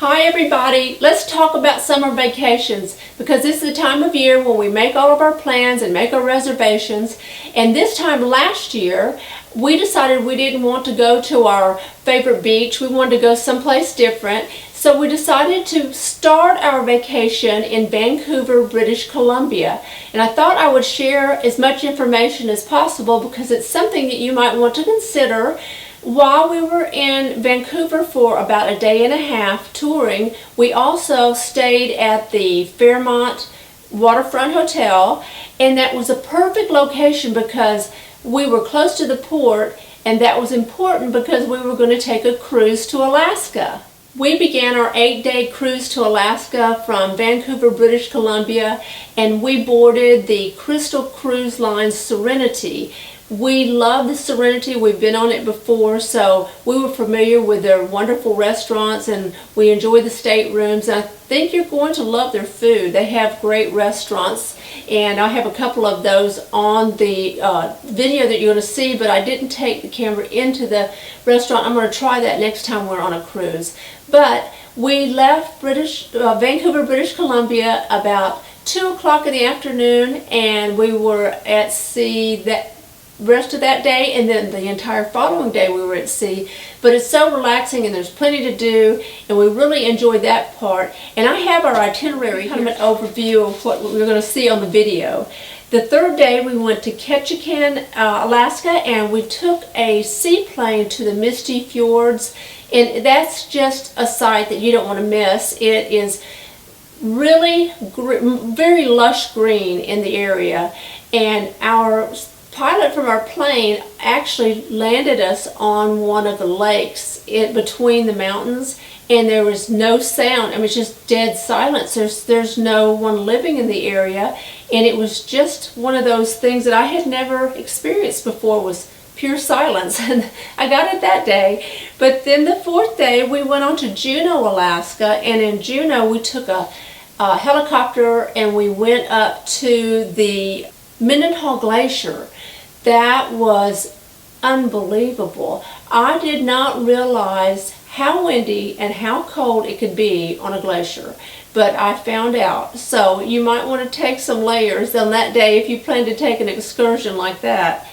Hi everybody, let's talk about summer vacations because this is the time of year when we make all of our plans and make our reservations. And this time last year, we decided we didn't want to go to our favorite beach. We wanted to go someplace different. So we decided to start our vacation in Vancouver, British Columbia. And I thought I would share as much information as possible because it's something that you might want to consider. While we were in Vancouver for about a day and a half touring, we also stayed at the Fairmont Waterfront Hotel, and that was a perfect location because we were close to the port, and that was important because we were going to take a cruise to Alaska. We began our 8-day cruise to Alaska from Vancouver, British Columbia, and we boarded the Crystal Cruise Line Serenity. We love the Serenity. We've been on it before, so we were familiar with their wonderful restaurants, and we enjoy the staterooms. I think you're going to love their food. They have great restaurants, and I have a couple of those on the video that you're going to see, but I didn't take the camera into the restaurant. I'm going to try that next time we're on a cruise. But we left Vancouver, British Columbia about 2 o'clock in the afternoon, and we were at sea that rest of that day, and then the entire following day we were at sea. But it's so relaxing and there's plenty to do, and we really enjoyed that part. And I have our itinerary, kind of an overview of what we're going to see on the video. The third day we went to Ketchikan, Alaska, and we took a seaplane to the Misty Fjords, and that's just a sight that you don't want to miss. It is really very lush green in the area, and our pilot from our plane actually landed us on one of the lakes between the mountains, and there was no sound. I mean, it's just dead silence. There's no one living in the area, and it was just one of those things that I had never experienced before, was pure silence, and I got it that day. But then the fourth day we went on to Juneau, Alaska, and in Juneau we took a helicopter and we went up to the Mendenhall Glacier. That was unbelievable. I did not realize how windy and how cold it could be on a glacier, but I found out. So you might want to take some layers on that day if you plan to take an excursion like that.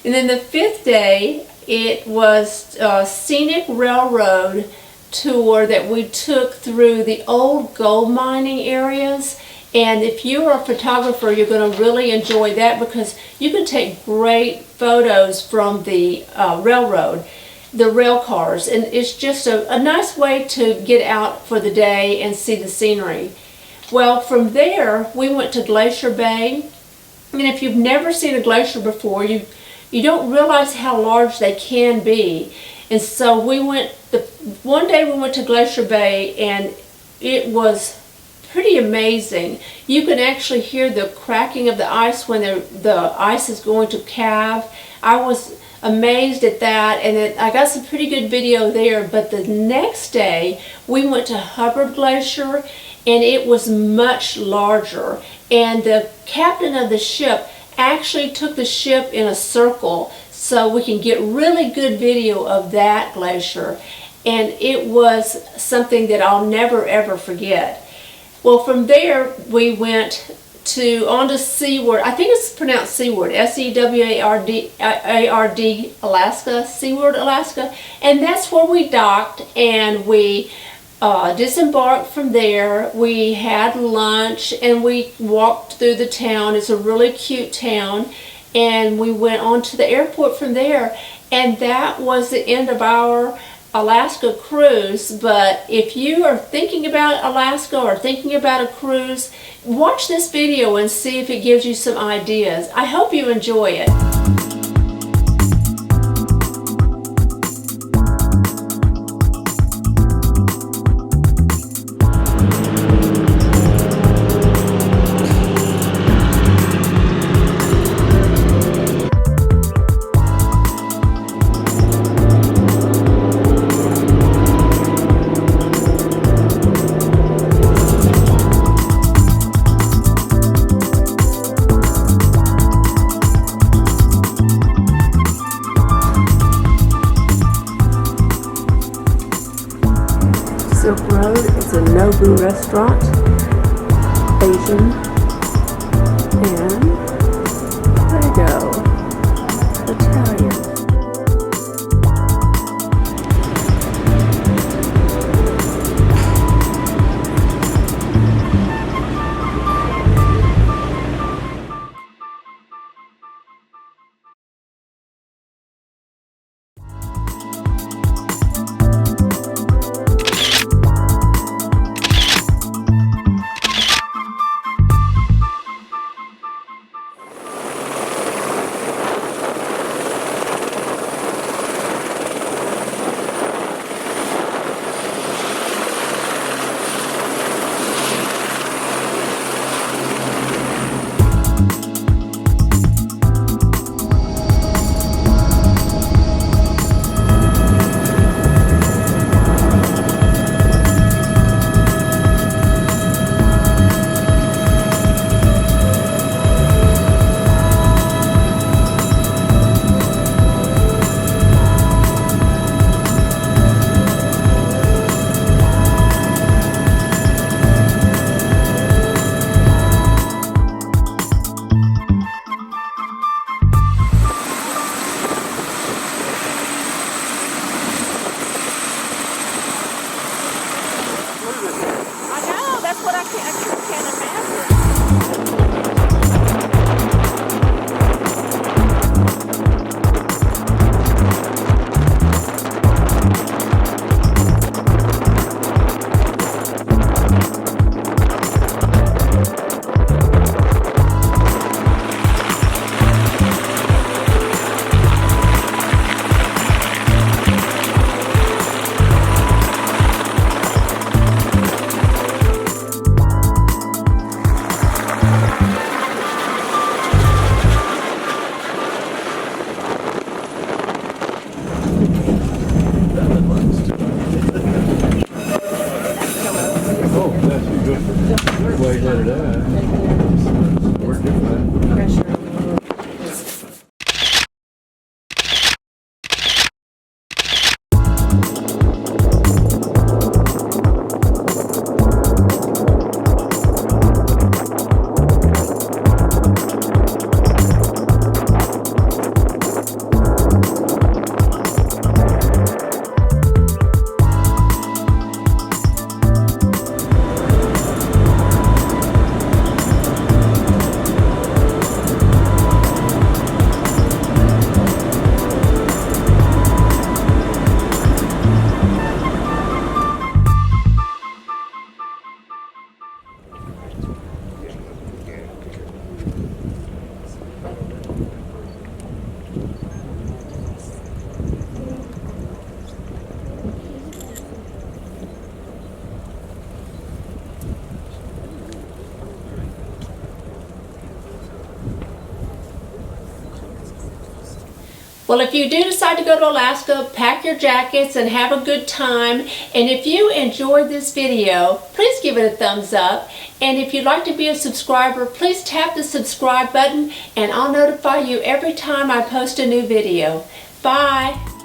And then the fifth day, it was a scenic railroad tour that we took through the old gold mining areas. And if you're a photographer, you're going to really enjoy that because you can take great photos from the railroad, the rail cars, and it's just a nice way to get out for the day and see the scenery. Well, from there we went to Glacier Bay, and if you've never seen a glacier before, you don't realize how large they can be. And so one day we went to Glacier Bay, and it was pretty amazing. You can actually hear the cracking of the ice when the ice is going to calve. I was amazed at that, and I got some pretty good video there. But the next day we went to Hubbard Glacier, and it was much larger, and the captain of the ship actually took the ship in a circle so we can get really good video of that glacier, and it was something that I'll never ever forget. Well, from there we went on to Seward. I think it's pronounced Seward, S-E-W-A-R-D, Alaska, Seward, Alaska. And that's where we docked, and we disembarked from there. We had lunch, and we walked through the town. It's a really cute town. And we went on to the airport from there. And that was the end of our Alaska cruise. But if you are thinking about Alaska or thinking about a cruise, watch this video and see if it gives you some ideas. I hope you enjoy it. Silk Road. It's a Nobu restaurant, Asian, and there you go, Italian. Well, if you do decide to go to Alaska, pack your jackets and have a good time. And if you enjoyed this video, please give it a thumbs up. And if you'd like to be a subscriber, please tap the subscribe button and I'll notify you every time I post a new video. Bye.